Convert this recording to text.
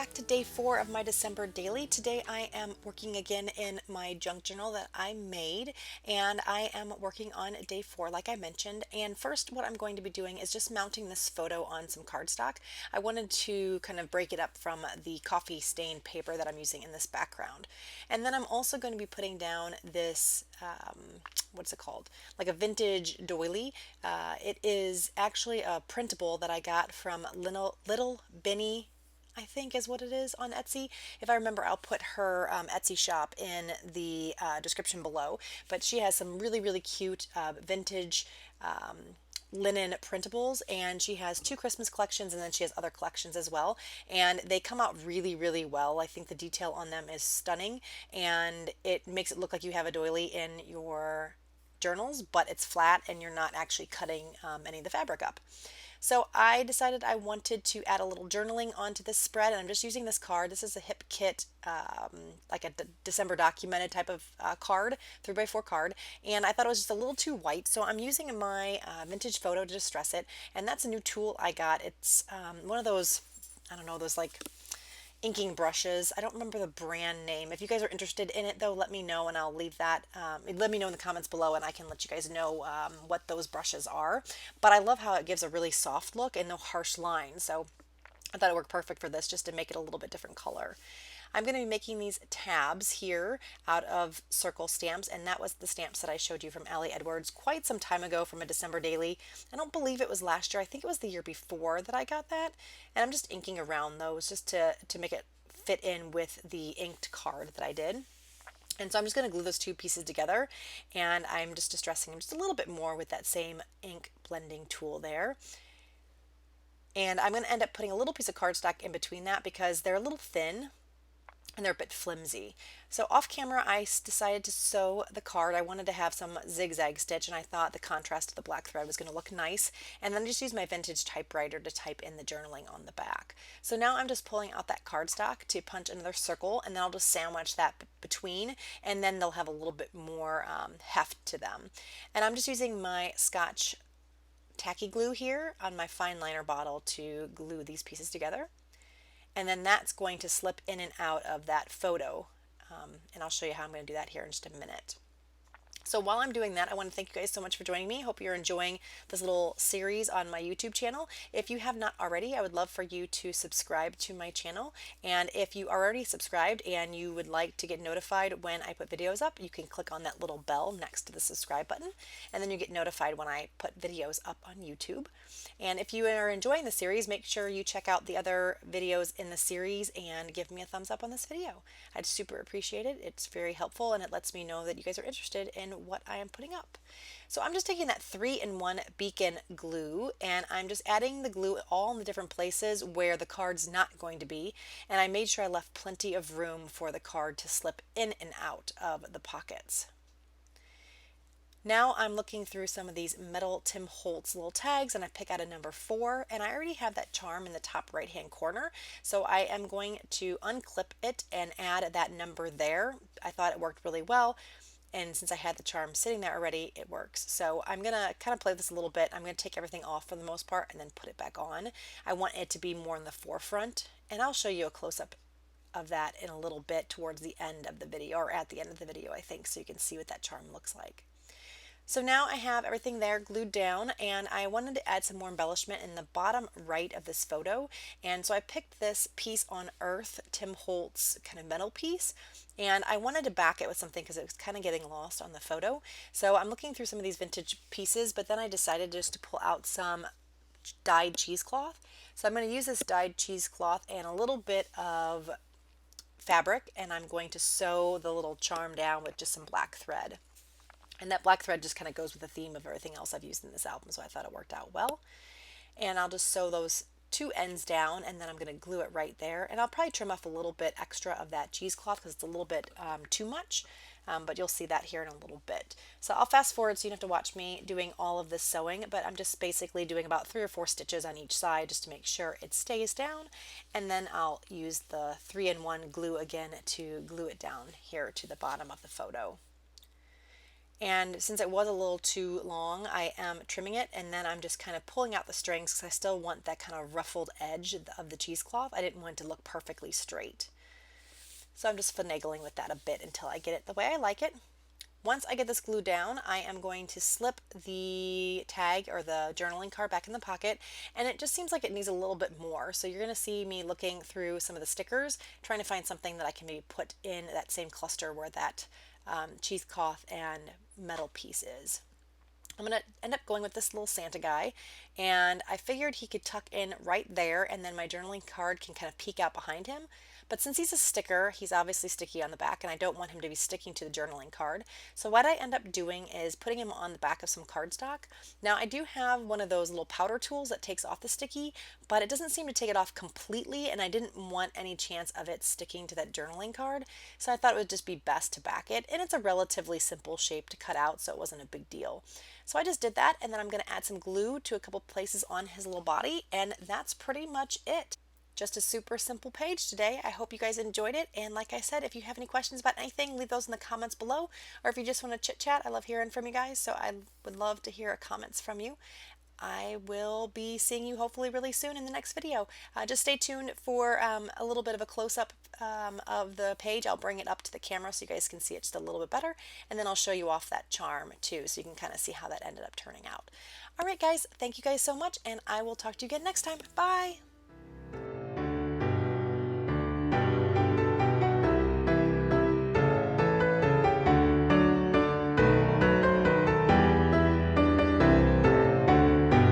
back to day 4 of my December daily. Today I am working again in my junk journal that I made, and I am working on day 4 like I mentioned. And first what I'm going to be doing is just mounting this photo on some cardstock. I wanted to kind of break it up from the coffee stained paper that I'm using in this background. And then I'm also going to be putting down this what's it called? Like a vintage doily. It is actually a printable that I got from Little Benny, I think is what it is, on Etsy. If I remember, I'll put her Etsy shop in the description below. But she has some really, really cute vintage linen printables, and she has two Christmas collections and then she has other collections as well, and they come out really, really well. I think the detail on them is stunning, and it makes it look like you have a doily in your journals, but it's flat and you're not actually cutting any of the fabric up. So I decided I wanted to add a little journaling onto this spread, and I'm just using this card. This is a Hip Kit, like a December documented type of card, 3x4 card, and I thought it was just a little too white, so I'm using my vintage photo to distress it, and that's a new tool I got. It's one of those, I don't know, those like inking brushes. I don't remember the brand name. If you guys are interested in it though, let me know and I'll leave that. Let me know in the comments below and I can let you guys know what those brushes are. But I love how it gives a really soft look and no harsh lines. So I thought it worked perfect for this, just to make it a little bit different color. I'm going to be making these tabs here out of circle stamps, and that was the stamps that I showed you from Ali Edwards quite some time ago from a December daily. I don't believe it was last year. I think it was the year before that I got that, and I'm just inking around those just to make it fit in with the inked card that I did. And so I'm just going to glue those two pieces together, and I'm just distressing them just a little bit more with that same ink blending tool there. And I'm going to end up putting a little piece of cardstock in between that because they're a little thin and they're a bit flimsy. So off camera I decided to sew the card. I wanted to have some zigzag stitch, and I thought the contrast to the black thread was going to look nice, and then just use my vintage typewriter to type in the journaling on the back. So now I'm just pulling out that cardstock to punch another circle, and then I'll just sandwich that between, and then they'll have a little bit more heft to them. And I'm just using my Scotch tacky glue here on my fine liner bottle to glue these pieces together, and then that's going to slip in and out of that photo, and I'll show you how I'm going to do that here in just a minute. So while I'm doing that, I want to thank you guys so much for joining me. Hope you're enjoying this little series on my YouTube channel. If you have not already, I would love for you to subscribe to my channel. And if you are already subscribed and you would like to get notified when I put videos up, you can click on that little bell next to the subscribe button, and then you get notified when I put videos up on YouTube. And if you are enjoying the series, make sure you check out the other videos in the series and give me a thumbs up on this video. I'd super appreciate it. It's very helpful and it lets me know that you guys are interested in what I am putting up. So I'm just taking that 3-in-1 beacon glue, and I'm just adding the glue all in the different places where the card's not going to be, and I made sure I left plenty of room for the card to slip in and out of the pockets. Now I'm looking through some of these metal Tim Holtz little tags, and I pick out a number 4, and I already have that charm in the top right hand corner, so I am going to unclip it and add that number there. I thought it worked really well, and since I had the charm sitting there already, it works. So I'm going to kind of play with this a little bit. I'm going to take everything off for the most part and then put it back on. I want it to be more in the forefront, and I'll show you a close-up of that in a little bit towards the end of the video, or at the end of the video I think, so you can see what that charm looks like. So now I have everything there glued down, and I wanted to add some more embellishment in the bottom right of this photo, and so I picked this Peace on Earth Tim Holtz kind of metal piece, and I wanted to back it with something because it was kind of getting lost on the photo. So I'm looking through some of these vintage pieces, but then I decided just to pull out some dyed cheesecloth. So I'm going to use this dyed cheesecloth and a little bit of fabric, and I'm going to sew the little charm down with just some black thread. And that black thread just kind of goes with the theme of everything else I've used in this album, so I thought it worked out well. And I'll just sew those two ends down, and then I'm going to glue it right there. And I'll probably trim off a little bit extra of that cheesecloth because it's a little bit too much, but you'll see that here in a little bit. So I'll fast forward so you don't have to watch me doing all of this sewing, but I'm just basically doing about 3 or 4 stitches on each side just to make sure it stays down. And then I'll use the 3-in-1 glue again to glue it down here to the bottom of the photo. And since it was a little too long, I am trimming it, and then I'm just kind of pulling out the strings because I still want that kind of ruffled edge of the cheesecloth. I didn't want it to look perfectly straight. So I'm just finagling with that a bit until I get it the way I like it. Once I get this glued down, I am going to slip the tag or the journaling card back in the pocket, and it just seems like it needs a little bit more. So you're going to see me looking through some of the stickers, trying to find something that I can maybe put in that same cluster where that cheesecloth and metal piece is. I'm going to end up going with this little Santa guy, and I figured he could tuck in right there, and then my journaling card can kind of peek out behind him. But since he's a sticker, he's obviously sticky on the back, and I don't want him to be sticking to the journaling card. So what I end up doing is putting him on the back of some cardstock. Now I do have one of those little powder tools that takes off the sticky, but it doesn't seem to take it off completely, and I didn't want any chance of it sticking to that journaling card. So I thought it would just be best to back it, and it's a relatively simple shape to cut out, so it wasn't a big deal. So I just did that, and then I'm going to add some glue to a couple places on his little body, and that's pretty much it. Just a super simple page today. I hope you guys enjoyed it, and like I said, if you have any questions about anything, leave those in the comments below, or if you just want to chit chat, I love hearing from you guys, so I would love to hear comments from you. I will be seeing you hopefully really soon in the next video. Just stay tuned for a little bit of a close-up of the page. I'll bring it up to the camera so you guys can see it just a little bit better, and then I'll show you off that charm too so you can kind of see how that ended up turning out. All right guys, thank you guys so much, and I will talk to you again next time. Bye!